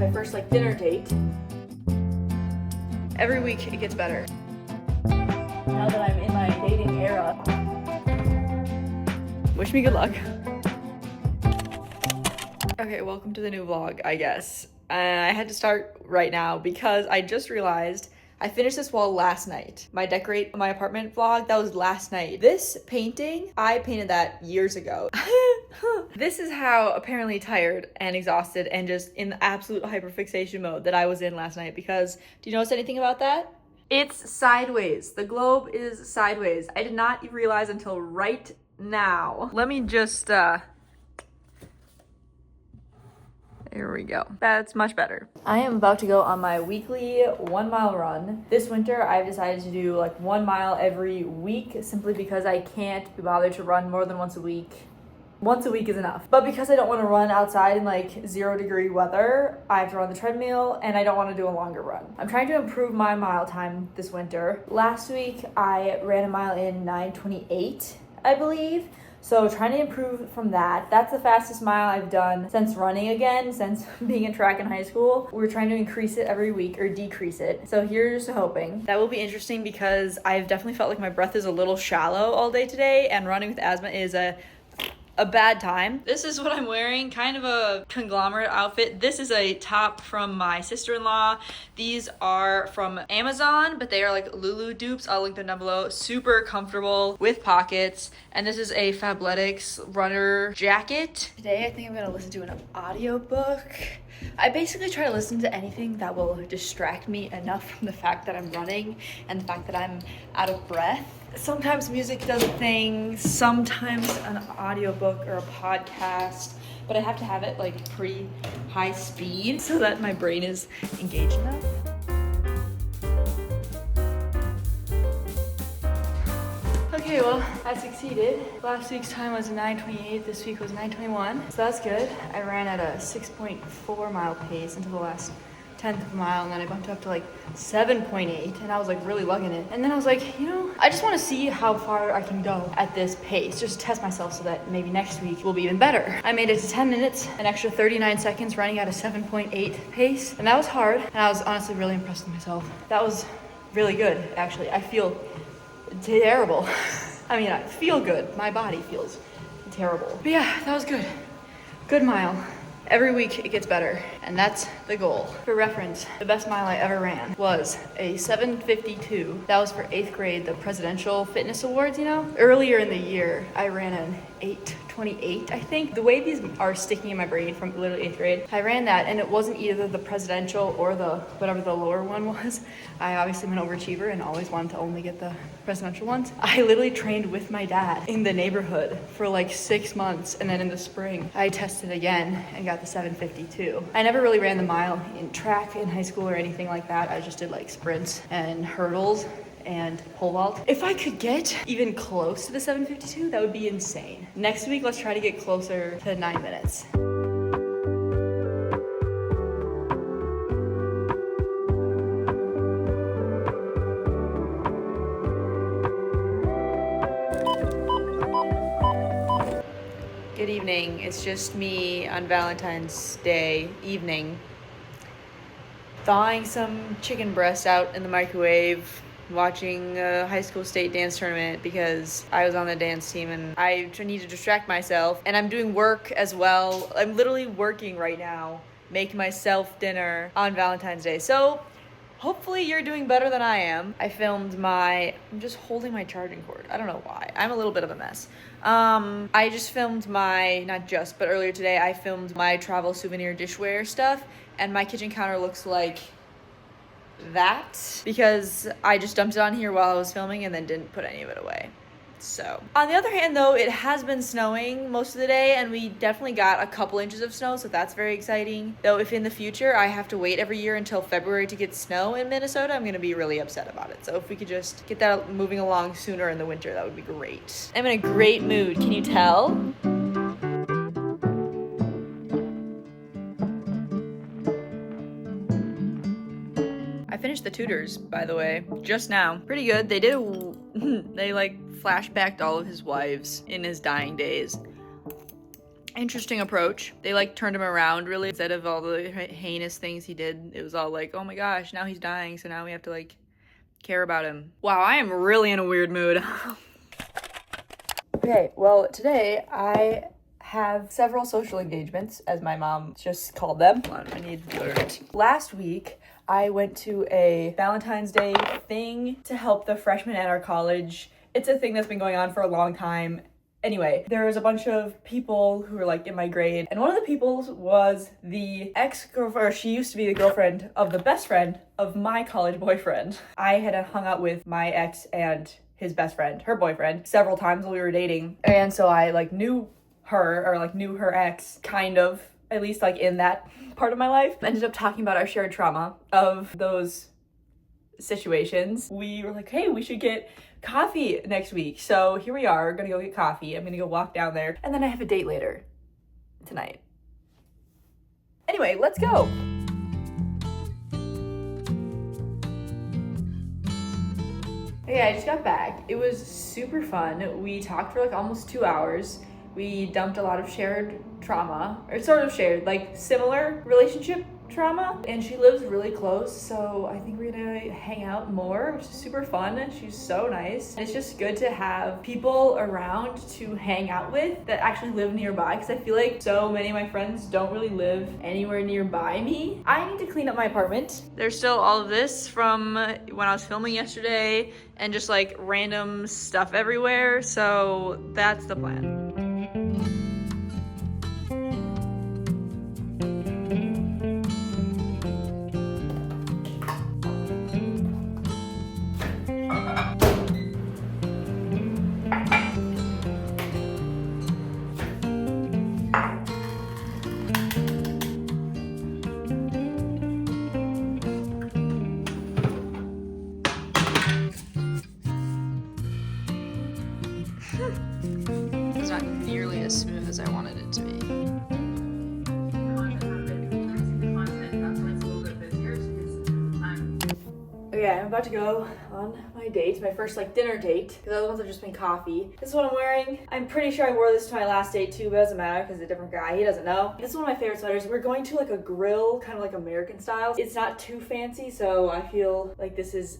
my first like dinner date. Every week it gets better. Now that I'm in my dating era. Wish me good luck. Okay, welcome to the new vlog, I guess. And I had to start right now because I just realized I finished this wall last night. My decorate my apartment vlog, that was last night. This painting, I painted that years ago. This is how apparently tired and exhausted and just in absolute hyperfixation mode that I was in last night, because do you notice anything about that? It's sideways. The globe is sideways. I did not realize until right now. Let me just, there we go. That's much better. I am about to go on my weekly 1 mile run. This winter, I've decided to do like 1 mile every week simply because I can't be bothered to run more than once a week. Once a week is enough. But because I don't want to run outside in like 0-degree weather, I have to run the treadmill and I don't want to do a longer run. I'm trying to improve my mile time this winter. Last week, I ran a mile in 9:28, I believe. So trying to improve from that. That's the fastest mile I've done since running again, since being in track in high school. We're trying to increase it every week or decrease it. So here's hoping. That will be interesting because I've definitely felt like my breath is a little shallow all day today, and running with asthma is a bad time. This is what I'm wearing, kind of a conglomerate outfit. This is a top from my sister-in-law. These are from Amazon, but they are like Lulu dupes. I'll link them down below. Super comfortable with pockets. And this is a Fabletics runner jacket. Today I think I'm gonna listen to an audiobook. I basically try to listen to anything that will distract me enough from the fact that I'm running and the fact that I'm out of breath. Sometimes music does a thing, sometimes an audiobook or a podcast, but I have to have it like pretty high speed so that my brain is engaged enough. Okay, well, I succeeded. Last week's time was 9:28, this week was 9:21, so that's good. I ran at a 6.4 mile pace until the last 10th of a mile, and then I bumped up to like 7.8, and I was like really lugging it. And then I was like, you know, I just want to see how far I can go at this pace, just test myself so that maybe next week will be even better. I made it to 10 minutes, an extra 39 seconds running at a 7.8 pace, and that was hard, and I was honestly really impressed with myself. That was really good, actually. I feel terrible. I mean, I feel good. My body feels terrible. But yeah, that was good. Good mile. Every week it gets better, and that's the goal. For reference, the best mile I ever ran was a 7:52. That was for 8th grade, the Presidential Fitness Awards, you know? Earlier in the year, I ran an 8:28, I think. The way these are sticking in my brain from literally 8th grade, I ran that, and it wasn't either the presidential or the whatever the lower one was. I obviously am an overachiever and always wanted to only get the presidential ones. I literally trained with my dad in the neighborhood for like 6 months, and then in the spring, I tested again and got the 7:52. I never really ran the mile in track in high school or anything like that. I just did like sprints and hurdles and pole vault. If I could get even close to the 7:52, that would be insane. Next week, let's try to get closer to 9 minutes. Good evening. It's just me on Valentine's Day evening, thawing some chicken breast out in the microwave, watching a high school state dance tournament because I was on the dance team and I need to distract myself. And I'm doing work as well. I'm literally working right now, making myself dinner on Valentine's Day. So hopefully you're doing better than I am. I'm just holding my charging cord. I don't know why. I'm a little bit of a mess. I just filmed but earlier today I filmed my travel souvenir dishware stuff, and my kitchen counter looks like that because I just dumped it on here while I was filming and then didn't put any of it away. So, on the other hand though, it has been snowing most of the day and we definitely got a couple inches of snow, so that's very exciting. Though if in the future I have to wait every year until February to get snow in Minnesota, I'm gonna be really upset about it. So if we could just get that moving along sooner in the winter, that would be great. I'm in a great mood, can you tell? I finished the tutors, by the way, just now. Pretty good. They like flashbacked all of his wives in his dying days. Interesting approach. They like turned him around really. Instead of all the heinous things he did, it was all like, oh my gosh, now he's dying, so now we have to like care about him. Wow, I am really in a weird mood. Okay, well, today I have several social engagements, as my mom just called them. Hold on, I need deodorant. Last week, I went to a Valentine's Day thing to help the freshmen at our college. It's a thing that's been going on for a long time. Anyway, there was a bunch of people who were like in my grade, and one of the people was the ex-girlfriend, or she used to be the girlfriend of the best friend of my college boyfriend. I had hung out with my ex and his best friend, her boyfriend, several times while we were dating, and so I like knew her, or like knew her ex, kind of, at least like in that part of my life. Ended up talking about our shared trauma of those situations. We were like, hey, we should get coffee next week. So here we are, gonna go get coffee. I'm gonna go walk down there, and then I have a date later tonight. Anyway, let's go. Okay, I just got back. It was super fun. We talked for like almost 2 hours. We dumped a lot of shared trauma, or sort of shared, like similar relationship trauma, and she lives really close, so I think we're gonna hang out more, which is super fun. She's so nice. And it's just good to have people around to hang out with that actually live nearby, because I feel like so many of my friends don't really live anywhere nearby me. I need to clean up my apartment. There's still all of this from when I was filming yesterday, and just like random stuff everywhere, so that's the plan. It's not nearly as smooth as I wanted it to be. Okay, I'm about to go on my date, my first like dinner date, because the other ones have just been coffee. This is what I'm wearing. I'm pretty sure I wore this to my last date too, but it doesn't matter because it's a different guy. He doesn't know. This is one of my favorite sweaters. We're going to like a grill, kind of like American style. It's not too fancy, so I feel like this is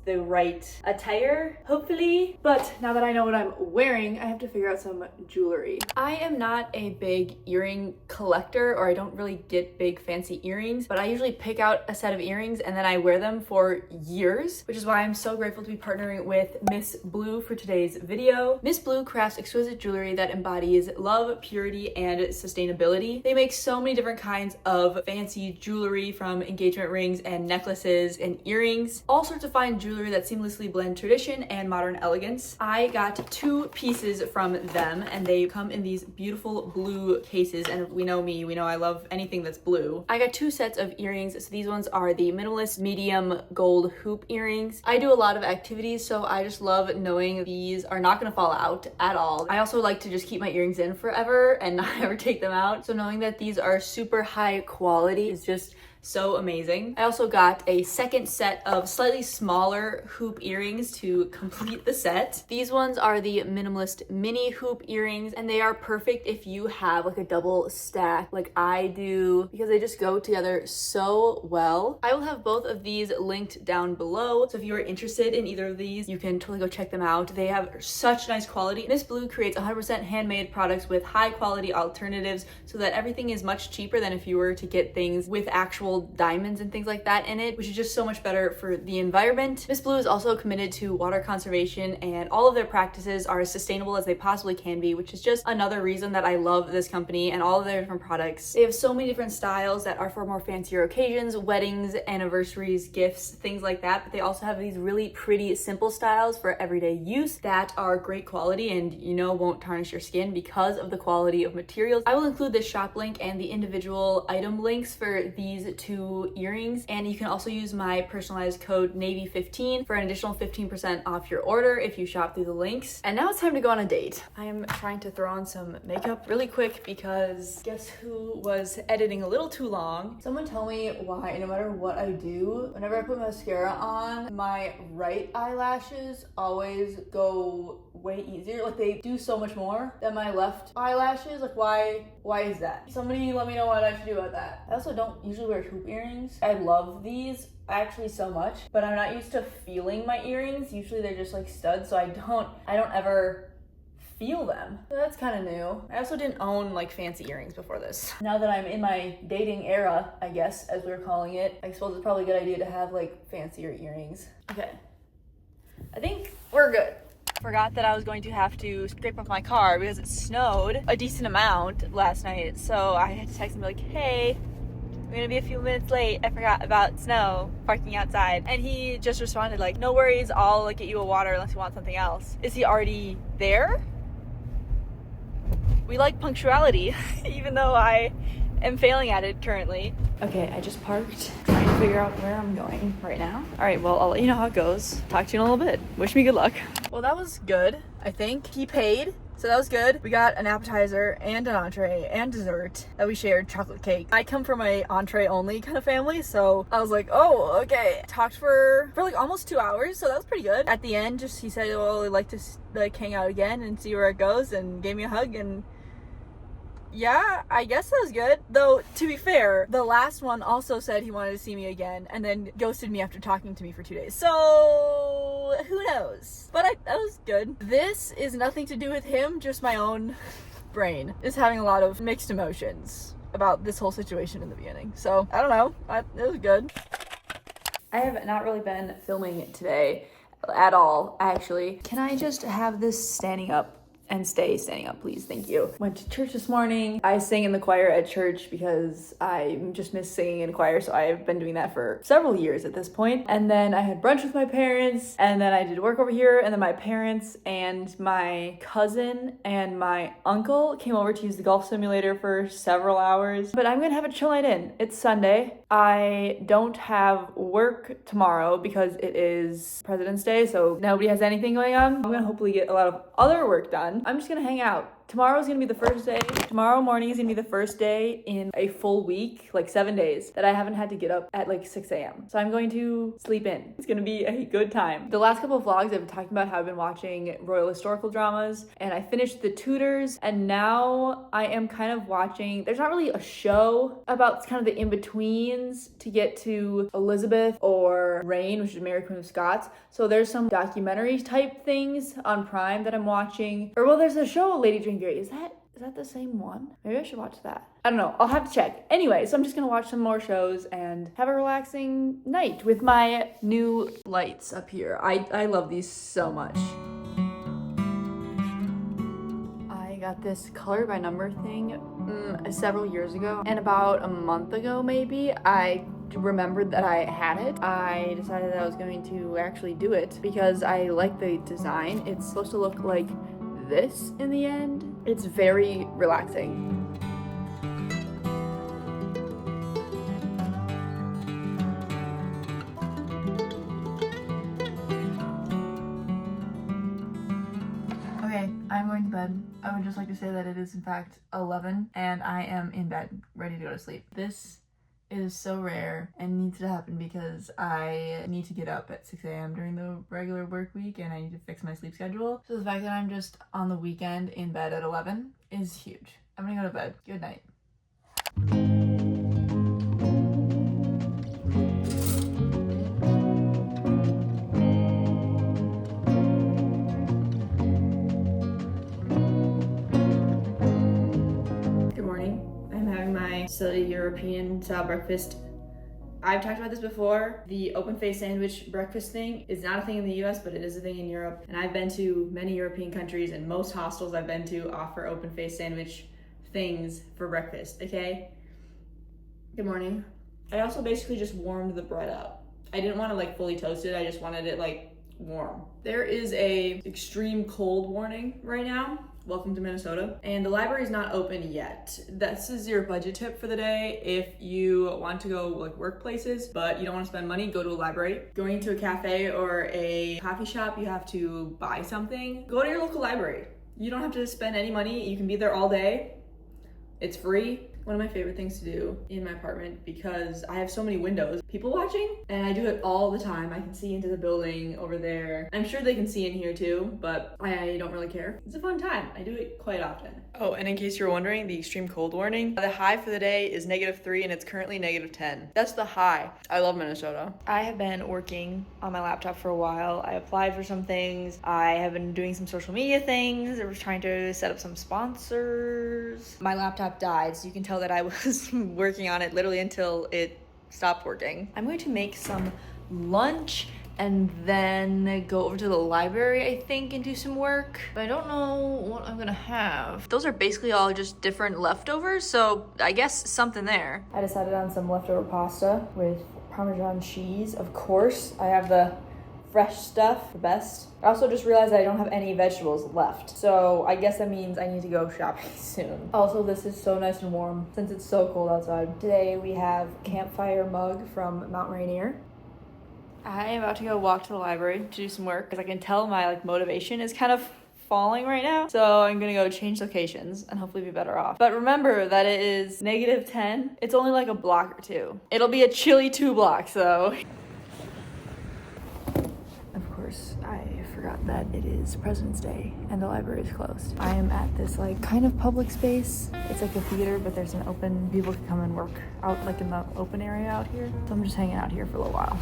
the right attire, hopefully. But now that I know what I'm wearing, I have to figure out some jewelry. I am not a big earring collector, or I don't really get big fancy earrings, but I usually pick out a set of earrings and then I wear them for years, which is why I'm so grateful to be partnering with msblue for today's video. msblue crafts exquisite jewelry that embodies love, purity, and sustainability. They make so many different kinds of fancy jewelry, from engagement rings and necklaces and earrings, all sorts of fine jewelry that seamlessly blend tradition and modern elegance. I got 2 pieces from them, and they come in these beautiful blue cases, and we know me, we know I love anything that's blue. I got 2 sets of earrings, so these ones are the minimalist medium gold hoop earrings. I do a lot of activities, so I just love knowing these are not gonna fall out at all. I also like to just keep my earrings in forever and not ever take them out, so knowing that these are super high quality is just so amazing. I also got a second set of slightly smaller hoop earrings to complete the set. These ones are the minimalist mini hoop earrings, and they are perfect if you have like a double stack like I do, because they just go together so well. I will have both of these linked down below, so if you are interested in either of these, you can totally go check them out. They have such nice quality. msblue creates 100% handmade products with high quality alternatives, so that everything is much cheaper than if you were to get things with actual diamonds and things like that in it, which is just so much better for the environment. msblue is also committed to water conservation, and all of their practices are as sustainable as they possibly can be, which is just another reason that I love this company and all of their different products. They have so many different styles that are for more fancier occasions, weddings, anniversaries, gifts, things like that, but they also have these really pretty simple styles for everyday use that are great quality and won't tarnish your skin because of the quality of materials. I will include the shop link and the individual item links for these 2 earrings. And you can also use my personalized code Navy15 for an additional 15% off your order if you shop through the links. And now it's time to go on a date. I am trying to throw on some makeup really quick because guess who was editing a little too long? Someone tell me why no matter what I do, whenever I put mascara on, my right eyelashes always go way easier. Like they do so much more than my left eyelashes. Like why is that? Somebody let me know what I should do about that. I also don't usually wear hoop earrings. I love these actually so much, but I'm not used to feeling my earrings. Usually they're just like studs, so I don't ever feel them. So that's kind of new. I also didn't own like fancy earrings before this. Now that I'm in my dating era, I guess, as we're calling it, I suppose it's probably a good idea to have like fancier earrings. Okay, I think we're good. Forgot that I was going to have to scrape off my car because it snowed a decent amount last night. So I had to text him like, hey, I'm gonna be a few minutes late. I forgot about snow parking outside. And he just responded like, no worries, I'll like get you a water unless you want something else. Is he already there? We like punctuality, even though I am failing at it currently. Okay, I just parked, trying to figure out where I'm going right now. All right, well, I'll let you know how it goes. Talk to you in a little bit. Wish me good luck. Well, that was good, I think. He paid, so that was good. We got an appetizer and an entree and dessert that we shared, chocolate cake. I come from a entree only kind of family, so I was like, oh, okay. Talked for like almost 2 hours, so that was pretty good. At the end, just he said, well, I'd like to like hang out again and see where it goes, and gave me a hug, and yeah, I guess that was good. Though, to be fair, the last one also said he wanted to see me again and then ghosted me after talking to me for 2 days. So, who knows? But that was good. This is nothing to do with him, just my own brain is having a lot of mixed emotions about this whole situation in the beginning. So, I don't know. It was good. I have not really been filming today at all, actually. Can I just have this standing up? And stay standing up, please. Thank you. Went to church this morning. I sang in the choir at church because I just miss singing in choir, so I've been doing that for several years at this point. And then I had brunch with my parents, and then I did work over here, and then my parents and my cousin and my uncle came over to use the golf simulator for several hours. But I'm gonna have a chill night in. It's Sunday. I don't have work tomorrow because it is President's Day, so nobody has anything going on. I'm gonna hopefully get a lot of other work done. I'm just gonna hang out. Tomorrow's gonna be the first day. Tomorrow morning is gonna be the first day in a full week, like 7 days, that I haven't had to get up at like 6 a.m. So I'm going to sleep in. It's gonna be a good time. The last couple of vlogs I've been talking about how I've been watching royal historical dramas, and I finished The Tudors, and now I am kind of watching, there's not really a show about kind of the in-betweens to get to Elizabeth or Reign, which is Mary Queen of Scots. So there's some documentary type things on Prime that I'm watching. Or well, there's a show, Lady Jane Grey. Is that the same one? Maybe I should watch that. I don't know. I'll have to check. Anyway, so I'm just gonna watch some more shows and have a relaxing night with my new lights up here. I love these so much. I got this color by number thing several years ago, and about a month ago maybe, I remembered that I had it. I decided that I was going to actually do it because I like the design. It's supposed to look like this in the end. It's very relaxing. Okay, I'm going to bed. I would just like to say that it is in fact 11 and I am in bed, ready to go to sleep. This is so rare and needs to happen because I need to get up at 6 a.m. during the regular work week and I need to fix my sleep schedule. So the fact that I'm just on the weekend in bed at 11 is huge. I'm gonna go to bed. Good night. Silly European style breakfast. I've talked about this before. The open face sandwich breakfast thing is not a thing in the US, but it is a thing in Europe. And I've been to many European countries, and most hostels I've been to offer open face sandwich things for breakfast, okay? Good morning. I also basically just warmed the bread up. I didn't want to like fully toast it, I just wanted it like warm. There is a extreme cold warning right now, welcome to Minnesota. And the library is not open yet. This is your budget tip for the day. If you want to go like workplaces, but you don't want to spend money, go to a library. Going to a cafe or a coffee shop, you have to buy something. Go to your local library. You don't have to spend any money. You can be there all day. It's free. One of my favorite things to do in my apartment, because I have so many windows, people watching, and I do it all the time. I can see into the building over there. I'm sure they can see in here too, but I don't really care. It's a fun time. I do it quite often. Oh, and in case you're wondering, the extreme cold warning, the high for the day is -3 and it's currently -10. That's the high. I love Minnesota. I have been working on my laptop for a while. I applied for some things. I have been doing some social media things. I was trying to set up some sponsors. My laptop died, so you can tell that I was working on it literally until it stopped working. I'm going to make some lunch and then go over to the library, I think, and do some work. But I don't know what I'm gonna have. Those are basically all just different leftovers, so I guess something there. I decided on some leftover pasta with Parmesan cheese. Of course, I have the fresh stuff, the best. I also just realized I don't have any vegetables left. So I guess that means I need to go shopping soon. Also, this is so nice and warm since it's so cold outside. Today we have campfire mug from Mount Rainier. I am about to go walk to the library to do some work because I can tell my motivation is kind of falling right now. So I'm gonna go change locations and hopefully be better off. But remember that it is -10. It's only like a block or two. It'll be a chilly 2 blocks though. I forgot that it is President's Day and the library is closed. I am at this kind of public space. It's like a theater, but there's an open, people can come and work out in the open area out here. So I'm just hanging out here for a little while.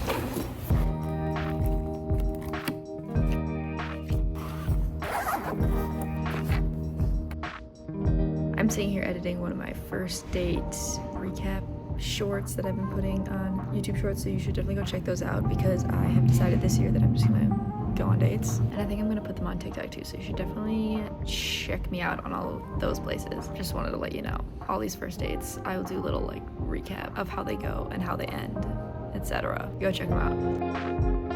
I'm sitting here editing one of my first date recap shorts that I've been putting on YouTube Shorts, so you should definitely go check those out because I have decided this year that I'm just gonna go on dates, and I think I'm gonna put them on TikTok too, so you should definitely check me out on all of those places. Just wanted to let you know, all these first dates, I will do a little recap of how they go and how they end, etc. Go check them out.